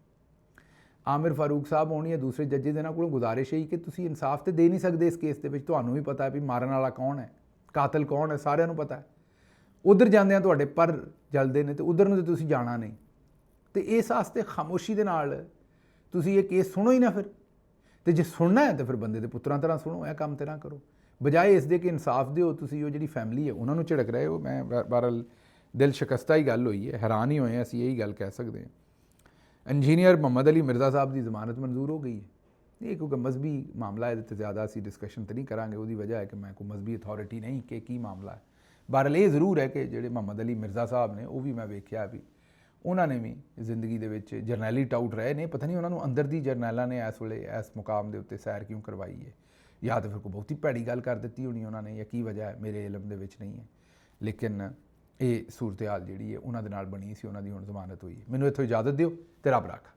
Speaker 1: ਆਮਿਰ ਫਾਰੂਕ ਸਾਹਿਬ ਹੋਣੀ ਹੈ ਦੂਸਰੇ ਜੱਜੇ ਦੇ ਨਾਲ ਕੋਲੋਂ ਗੁਜ਼ਾਰਿਸ਼ ਹੈ ਕਿ ਤੁਸੀਂ ਇਨਸਾਫ ਤੇ ਦੇ ਨਹੀਂ ਸਕਦੇ ਇਸ ਕੇਸ ਦੇ ਵਿੱਚ, ਤੁਹਾਨੂੰ ਵੀ ਪਤਾ ਹੈ ਵੀ ਮਾਰਨ ਵਾਲਾ ਕੌਣ ਹੈ, ਕਾਤਲ ਕੌਣ ਹੈ, ਸਾਰਿਆਂ ਨੂੰ ਪਤਾ ਹੈ। ਉੱਧਰ ਜਾਂਦਿਆਂ ਤੁਹਾਡੇ ਪਰ ਜਲਦੇ ਨੇ ਤੇ ਉੱਧਰ ਨੂੰ ਤਾਂ ਤੁਸੀਂ ਜਾਣਾ ਨਹੀਂ, ਤੇ ਇਸ ਵਾਸਤੇ ਖਾਮੋਸ਼ੀ ਦੇ ਨਾਲ ਤੁਸੀਂ ਇਹ ਕੇਸ ਸੁਣੋ ਹੀ ਨਾ ਫਿਰ। ਤੇ ਜੇ ਸੁਣਨਾ ਹੈ ਤਾਂ ਫਿਰ ਬੰਦੇ ਦੇ ਪੁੱਤਰਾਂ ਤਰ੍ਹਾਂ ਸੁਣੋ, ਇਹ ਕੰਮ ਤੇ ਨਾ ਕਰੋ, ਬਜਾਏ ਇਸ ਦੇ ਕਿ ਇਨਸਾਫ ਦਿਓ। ਤੁਸੀਂ ਉਹ ਜਿਹੜੀ ਫੈਮਿਲੀ ਹੈ ਉਹਨਾਂ ਨੂੰ ਝਿੜਕ ਰਹੇ ਹੋ। ਮੈਂ ਬਹਰਹਾਲ ਦਿਲ ਸ਼ਿਕਸਤਾ ਹੀ ਗੱਲ ਹੋਈ ਹੈ, ਹੈਰਾਨ ਹੀ ਹੋਏ ਅਸੀਂ, ਇਹੀ ਗੱਲ ਕਹਿ ਸਕਦੇ ਹਾਂ। ਇੰਜੀਨੀਅਰ ਮੁਹੰਮਦ ਅਲੀ ਮਿਰਜ਼ਾ ਸਾਹਿਬ ਦੀ ਜ਼ਮਾਨਤ ਮਨਜ਼ੂਰ ਹੋ ਗਈ ਹੈ। ਇਹ ਕਿਉਂਕਿ ਮਜ਼ਹਬੀ ਮਾਮਲਾ, ਇਹਦੇ 'ਤੇ ਜ਼ਿਆਦਾ ਅਸੀਂ ਡਿਸਕਸ਼ਨ ਤਾਂ ਨਹੀਂ ਕਰਾਂਗੇ, ਉਹਦੀ ਵਜ੍ਹਾ ਹੈ ਕਿ ਮੈਂ ਕੋਈ ਮਜ਼ਹਬੀ ਅਥਾਰਟੀ ਨਹੀਂ ਕਿ ਕੀ ਮਾਮਲਾ ਹੈ। ਬਹਰਹਾਲ ਇਹ ਜ਼ਰੂਰ ਹੈ ਕਿ ਜਿਹੜੇ ਮੁਹੰਮਦ ਅਲੀ ਮਿਰਜ਼ਾ ਸਾਹਿਬ ਨੇ ਉਹ ਵੀ ਮੈਂ ਵੇਖਿਆ ਵੀ ਉਹਨਾਂ ਨੇ ਵੀ ਜ਼ਿੰਦਗੀ ਦੇ ਵਿੱਚ ਜਰਨੈਲੀ ਟਾਊਟ ਰਹੇ ਨੇ। ਪਤਾ ਨਹੀਂ ਉਹਨਾਂ ਨੂੰ ਅੰਦਰ ਦੀ ਜਰਨੈਲਾਂ ਨੇ ਇਸ ਵੇਲੇ ਇਸ ਮੁਕਾਮ ਦੇ ਉੱਤੇ ਸੈਰ ਕਿਉਂ ਕਰਵਾਈ ਹੈ, ਜਾਂ ਤਾਂ ਫਿਰ ਕੋਈ ਬਹੁਤੀ ਭੈੜੀ ਗੱਲ ਕਰ ਦਿੱਤੀ ਹੋਣੀ ਉਹਨਾਂ ਨੇ, ਜਾਂ ਕੀ ਵਜ੍ਹਾ ਹੈ ਮੇਰੇ ਇਲਮ ਦੇ ਵਿੱਚ ਨਹੀਂ ਹੈ। ਲੇਕਿਨ ਇਹ ਸੂਰਤ ਹਾਲ ਜਿਹੜੀ ਹੈ ਉਹਨਾਂ ਦੇ ਨਾਲ ਬਣੀ ਸੀ, ਉਹਨਾਂ ਦੀ ਹੁਣ ਜ਼ਮਾਨਤ ਹੋਈ ਹੈ। ਮੈਨੂੰ ਇੱਥੋਂ ਇਜਾਜ਼ਤ ਦਿਓ ਤੇ ਰੱਬ ਰਾਖਾ।